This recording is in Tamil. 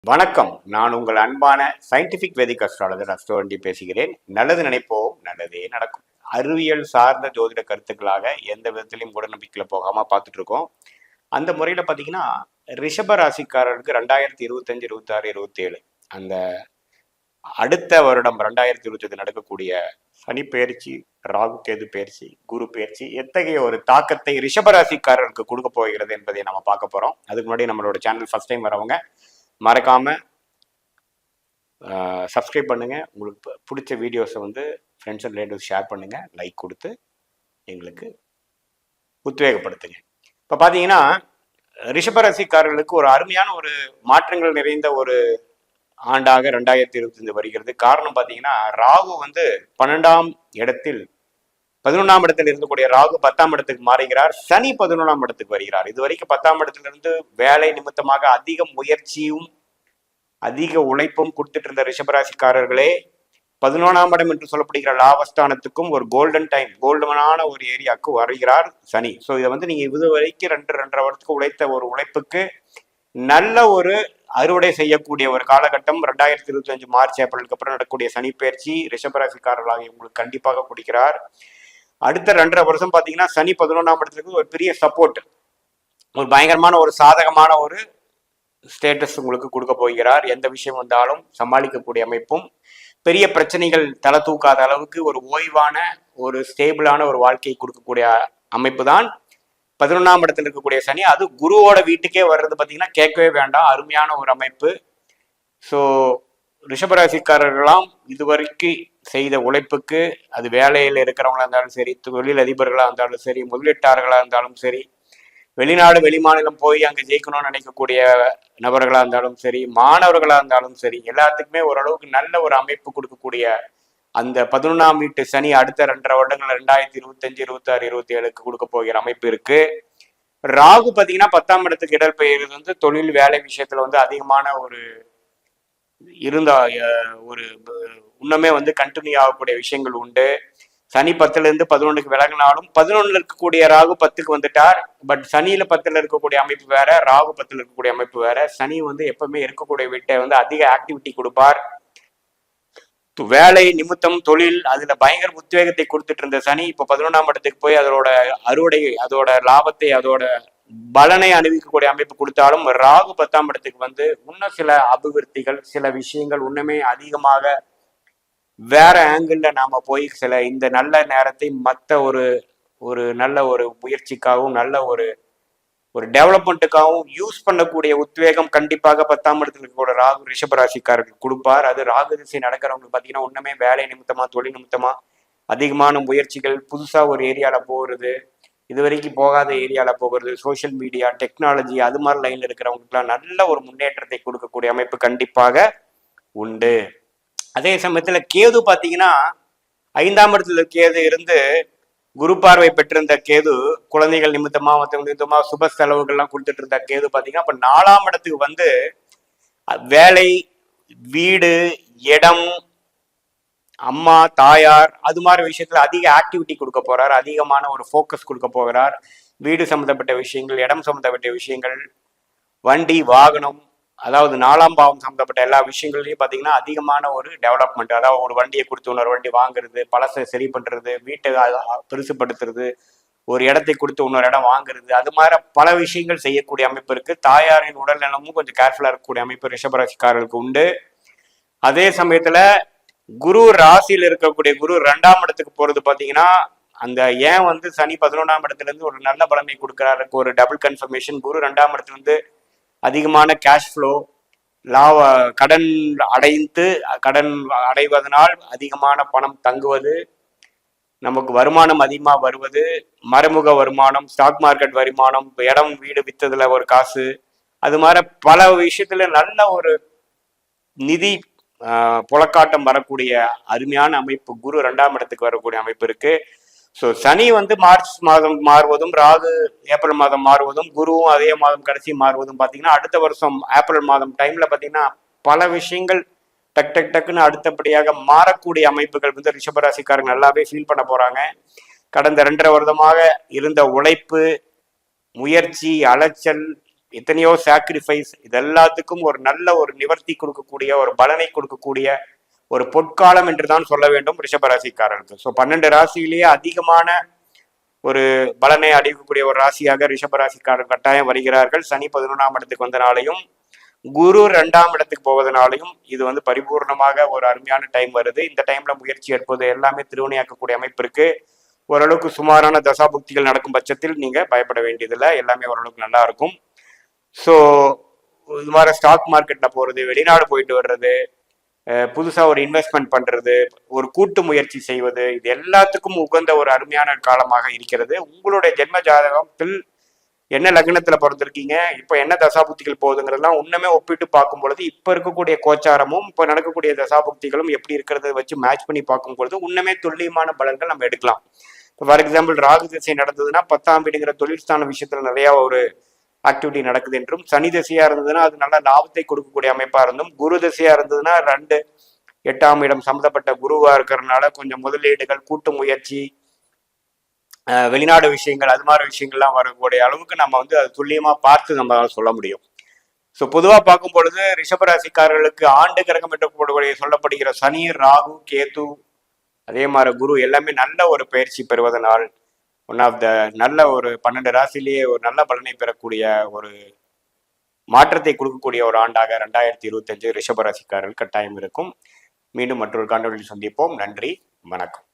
வணக்கம். நான் உங்கள் அன்பான சயின்டிபிக் வேதிக் அஸ்ட்ராலஜர் அஸ்ட்ரோவண்டி பேசுகிறேன். நல்லது நினைப்போம், நல்லதே நடக்கும். அறிவியல் சார்ந்த ஜோதிட கருத்துக்களாக எந்த விதத்திலையும் கூட நம்பிக்கையில போகாம பார்த்துட்டு இருக்கோம். அந்த முறையில பார்த்தீங்கன்னா, ரிஷப ராசிக்காரருக்கு 2025, 26, 27 அந்த அடுத்த வருடம் 2025 நடக்கக்கூடிய சனி பயிற்சி, ராகு கேது பயிற்சி, குரு பயிற்சி எத்தகைய ஒரு தாக்கத்தை ரிஷபராசிக்காரருக்கு கொடுக்க போகிறது என்பதை நம்ம பார்க்க போறோம். அதுக்கு முன்னாடி நம்மளோட சேனல் ஃபர்ஸ்ட் டைம் வரவங்க மறக்காம சப்ஸ்கிரைப் பண்ணுங்க. உங்களுக்கு பிடிச்ச வீடியோஸை வந்து ஃப்ரெண்ட்ஸ் அண்ட் ரிலேட்டிவ்ஸ் ஷேர் பண்ணுங்க, லைக் கொடுத்து எங்களுக்கு உத்வேகப்படுத்துங்க. இப்போ பார்த்தீங்கன்னா, ரிஷபராசிக்காரர்களுக்கு ஒரு அருமையான ஒரு மாற்றங்கள் நிறைந்த ஒரு ஆண்டாக 2025 வருகிறது. காரணம் பார்த்தீங்கன்னா, ராகு வந்து 12ஆம் இடத்தில் 11ஆம் இடத்தில் இருக்கக்கூடிய ராகு 10ஆம் இடத்துக்கு மாறுகிறார். சனி 11ஆம் இடத்துக்கு வருகிறார். இது வரைக்கும் 10ஆம் இடத்திலிருந்து வேலை நிமித்தமாக அதிக முயற்சியும் அதிக உழைப்பும் கொடுத்துட்டு இருந்த ரிஷபராசிக்காரர்களே 11ஆம் இடம் என்று சொல்லப்படுகிற லாபஸ்தானத்துக்கும் ஒரு கோல்டன் டைம், கோல்டனான ஒரு ஏரியாவுக்கு வருகிறார் சனி. ஸோ இதை வந்து நீங்க இது வரைக்கும் 2.5 வருடத்துக்கு உழைத்த ஒரு உழைப்புக்கு நல்ல ஒரு அறுவடை செய்யக்கூடிய ஒரு காலகட்டம் 2025 மார்ச் ஏப்ரலுக்கு அப்புறம் நடக்கக்கூடிய சனி பயிற்சி ரிஷபராசிக்காரர்களாக உங்களுக்கு கண்டிப்பாக கொடுக்கிறார். அடுத்த 2.5 வருஷம் பார்த்தீங்கன்னா சனி 11ஆம் இடத்துக்கு ஒரு பெரிய சப்போர்ட், ஒரு பயங்கரமான ஒரு சாதகமான ஒரு ஸ்டேட்டஸ் உங்களுக்கு கொடுக்க போகிறார். எந்த விஷயம் வந்தாலும் சமாளிக்கக்கூடிய அமைப்பும், பெரிய பிரச்சனைகள் தலை தூக்காத அளவுக்கு ஒரு ஓய்வான ஒரு ஸ்டேபிளான ஒரு வாழ்க்கையை கொடுக்கக்கூடிய அமைப்பு தான் 11ஆம் இடத்துல இருக்கக்கூடிய சனி. அது குருவோட வீட்டுக்கே வர்றது பார்த்தீங்கன்னா கேட்கவே வேண்டாம், அருமையான ஒரு அமைப்பு. ஸோ ரிஷபராசிக்காரர்களாம் இதுவரைக்கும் செய்த உழைப்புக்கு, அது வேலையில் இருக்கிறவங்களா இருந்தாலும் சரி, தொழில் அதிபர்களாக இருந்தாலும் சரி, முதலீட்டாளர்களாக இருந்தாலும் சரி, வெளிநாடு வெளிமாநிலம் போய் அங்கே ஜெயிக்கணும்னு நினைக்கக்கூடிய நபர்களாக இருந்தாலும் சரி, மாணவர்களாக இருந்தாலும் சரி, எல்லாத்துக்குமே ஓரளவுக்கு நல்ல ஒரு அமைப்பு கொடுக்கக்கூடிய அந்த 11ஆம் வீட்டு சனி அடுத்த 2.5 வருடங்கள் 2025, 26, 27க்கு கொடுக்க போகிற அமைப்பு இருக்கு. ராகு பார்த்தீங்கன்னா 10ஆம் இடத்துக்கு இடர் பெயர்றது வந்து தொழில் வேலை விஷயத்துல வந்து அதிகமான ஒரு இருந்த ஒரு இன்னுமே வந்து கண்டினியூ ஆகக்கூடிய விஷயங்கள் உண்டு. சனி 10ல 11க்கு விலகினாலும் 11ல இருக்கக்கூடிய ராகு 10க்கு வந்துட்டார். பட் சனியில 10ல இருக்கக்கூடிய அமைப்பு வேற, ராகு 10ல இருக்கக்கூடிய அமைப்பு வேற. சனி வந்து எப்பவுமே இருக்கக்கூடிய வீட்டை வந்து அதிக ஆக்டிவிட்டி கொடுப்பார். வேலை நிமித்தம் தொழில் அதுல பயங்கர உத்வேகத்தை கொடுத்துட்டு இருந்த சனி இப்ப 11ஆம் இடத்துக்கு போய் அதோட அறுவடை, அதோட லாபத்தை, அதோட பலனை அணிவிக்கக்கூடிய அமைப்பு கொடுத்தாலும் ராகு 10ஆம் இடத்துக்கு வந்து இன்னும் சில அபிவிருத்திகள், சில விஷயங்கள் இன்னுமே அதிகமாக வேற ஆங்கிள் நாம போய் சில இந்த நல்ல நேரத்தை மற்ற ஒரு நல்ல ஒரு முயற்சிக்காகவும் நல்ல ஒரு டெவலப்மெண்ட்டுக்காகவும் யூஸ் பண்ணக்கூடிய உத்வேகம் கண்டிப்பாக 10ஆம் இடத்துல இருக்கக்கூடிய ராகு ரிஷபராசிக்காரர்கள் கொடுப்பார். அது ராகு திசை நடக்கிறவங்களுக்கு பார்த்தீங்கன்னா ஒண்ணுமே வேலை நிமித்தமா, தொழில் நிமித்தமா அதிகமான முயற்சிகள், புதுசா ஒரு ஏரியால போகிறது, இது வரைக்கும் போகாத ஏரியால போகிறது, சோசியல் மீடியா, டெக்னாலஜி, அது மாதிரி லைன்ல இருக்கிறவங்களுக்குலாம் நல்ல ஒரு முன்னேற்றத்தை கொடுக்கக்கூடிய அமைப்பு கண்டிப்பாக உண்டு. அதே சமயத்துல கேது பார்த்தீங்கன்னா 5ஆம் இடத்துல கேது இருந்து குரு பார்வை பெற்றிருந்த கேது குழந்தைகள் நிமித்தமா மற்றவங்க நிமித்தமா சுப செலவுகள்லாம் கொடுத்துட்டு இருந்த கேது பார்த்தீங்கன்னா இப்ப 4ஆம் இடத்துக்கு வந்து வேலை, வீடு, இடம், அம்மா, தாயார், அது மாதிரி விஷயத்துல அதிக ஆக்டிவிட்டி கொடுக்க போறார், அதிகமான ஒரு ஃபோக்கஸ் கொடுக்க போகிறார். வீடு சம்மந்தப்பட்ட விஷயங்கள், இடம் சம்மந்தப்பட்ட விஷயங்கள், வண்டி வாகனம், அதாவது 4ஆம் பாவம் சம்மந்தப்பட்ட எல்லா விஷயங்கள்லையும் பார்த்தீங்கன்னா அதிகமான ஒரு டெவலப்மெண்ட். அதாவது ஒரு வண்டியை கொடுத்து இன்னொரு வண்டி வாங்குறது, பழசை சரி பண்றது, வீட்டை பெருசுப்படுத்துறது, ஒரு இடத்தை கொடுத்து இன்னொரு இடம் வாங்குறது, அது மாதிரி பல விஷயங்கள் செய்யக்கூடிய அமைப்பு இருக்கு. தாயாரின் உடல் நலமும் கொஞ்சம் கேர்ஃபுல்லா இருக்கக்கூடிய அமைப்பு ரிஷபராசிக்காரர்களுக்கு உண்டு. அதே சமயத்துல குரு ராசியில் இருக்கக்கூடிய குரு 2ஆம் இடத்துக்கு போறது பார்த்தீங்கன்னா அந்த ஏன் வந்து சனி 11ஆம் இடத்துல இருந்து ஒரு நல்ல பலனை கொடுக்கிறாரு, ஒரு டபுள் கன்ஃபர்மேஷன். குரு 2ஆம் இடத்துல இருந்து அதிகமான கேஷ் ஃப்ளோ, கடன் அடைவதனால் அதிகமான பணம் தங்குவது, நமக்கு வருமானம் அதிகமாக வருவது, மறைமுக வருமானம், ஸ்டாக் மார்க்கெட் வருமானம், இடம் வீடு வித்ததுல ஒரு காசு, அது மாதிரி பல விஷயத்துல நல்ல ஒரு நிதி புழக்காட்டம் வரக்கூடிய அருமையான அமைப்பு குரு 2ஆம் இடத்துக்கு வரக்கூடிய அமைப்பு இருக்கு. ஸோ சனி வந்து மார்ச் மாதம் மாறுவதும், ராகு ஏப்ரல் மாதம் மாறுவதும், குருவும் அதே மாதம் கடைசி மாறுவதும் பார்த்தீங்கன்னா அடுத்த வருஷம் ஏப்ரல் மாதம் டைம்ல பார்த்தீங்கன்னா பல விஷயங்கள் டக்குன்னு அடுத்தபடியாக மாறக்கூடிய அமைப்புகள் வந்து ரிஷபராசிக்காரங்க நல்லாவே ஃபீல் பண்ண போறாங்க. கடந்த 2.5 வருடமாக இருந்த உழைப்பு, முயற்சி, அலைச்சல், எத்தனையோ சாக்ரிஃபைஸ், இது எல்லாத்துக்கும் ஒரு நல்ல ஒரு நிவர்த்தி கொடுக்கக்கூடிய, ஒரு பலனை கொடுக்கக்கூடிய ஒரு பொற்காலம் என்றுதான் சொல்ல வேண்டும் ரிஷபராசிக்காரர்களுக்கு. ஸோ 12 ராசியிலேயே அதிகமான ஒரு பலனை அளிக்கக்கூடிய ஒரு ராசியாக ரிஷபராசிக்காரர் கட்டாயம் வருகிறார்கள். சனி 11ஆம் இடத்துக்கு வந்தனாலையும் குரு 2ஆம் இடத்துக்கு போவதனாலையும் இது வந்து பரிபூர்ணமாக ஒரு அருமையான டைம் வருது. இந்த டைம்ல முயற்சி எடுப்பது எல்லாமே திருவினையாக்கக்கூடிய அமைப்பு இருக்கு. ஓரளவுக்கு சுமாரான தசாபுக்திகள் நடக்கும் பட்சத்தில் நீங்க பயப்பட வேண்டியதில்லை, எல்லாமே ஓரளவுக்கு நல்லா இருக்கும். ஸோ இது மாதிரி ஸ்டாக் மார்க்கெட்ல போறது, வெளிநாடு போயிட்டு வர்றது, புதுசா ஒரு இன்வெஸ்ட்மெண்ட் பண்றது, ஒரு கூட்டு முயற்சி செய்வது, இது எல்லாத்துக்கும் உகந்த ஒரு அருமையான காலமாக இருக்கிறது. உங்களுடைய ஜென்ம ஜாதகத்தில் என்ன லக்னத்துல பிறந்திருக்கீங்க, இப்ப என்ன தசாபுக்திகள் போகுதுங்கிறதுலாம் உண்மையுமே ஒப்பிட்டு பார்க்கும் பொழுது இப்ப இருக்கக்கூடிய கோச்சாரமும் இப்ப நடக்கக்கூடிய தசாபுக்திகளும் எப்படி இருக்கிறத வச்சு மேட்ச் பண்ணி பார்க்கும் பொழுது உண்மையுமே துல்லியமான பலன்கள் நம்ம எடுக்கலாம். இப்போ ஃபார் எக்ஸாம்பிள் ராகு திசை நடந்ததுன்னா 10ஆம் வீடுங்கிற தொழில்ஸ்தான விஷயத்துல நிறைய ஒரு ஆக்டிவிட்டி நடக்குது என்றும், சனி திசையா இருந்ததுன்னா அது நல்ல லாபத்தை கொடுக்கக்கூடிய அமைப்பா இருந்தும், குரு திசையா இருந்ததுன்னா 2 8ஆம் இடம் சம்மந்தப்பட்ட குருவா இருக்கிறதுனால கொஞ்சம் முதலீடுகள், கூட்டு முயற்சி, வெளிநாடு விஷயங்கள், அது மாதிரி விஷயங்கள்லாம் வரக்கூடிய அளவுக்கு நம்ம வந்து அது துல்லியமா பார்த்து நம்மளால சொல்ல முடியும். ஸோ பொதுவாக பார்க்கும் பொழுது ரிஷபராசிக்காரர்களுக்கு ஆண்டு கிரகம் என்று கூடக்கூடிய சொல்லப்படுகிற சனி, ராகு, கேது, அதே மாதிரி குரு எல்லாமே நல்ல ஒரு பயிற்சி பெறுவதனால் ஒன் ஆஃப் த நல்ல ஒரு 12 ராசிலேயே ஒரு நல்ல பலனை பெறக்கூடிய ஒரு மாற்றத்தை கொடுக்கக்கூடிய ஒரு ஆண்டாக 2025 ரிஷபராசிக்காரர்கள் கட்டாயம் இருக்கும். மீண்டும் மற்றொரு காணொலியில் சந்திப்போம். நன்றி, வணக்கம்.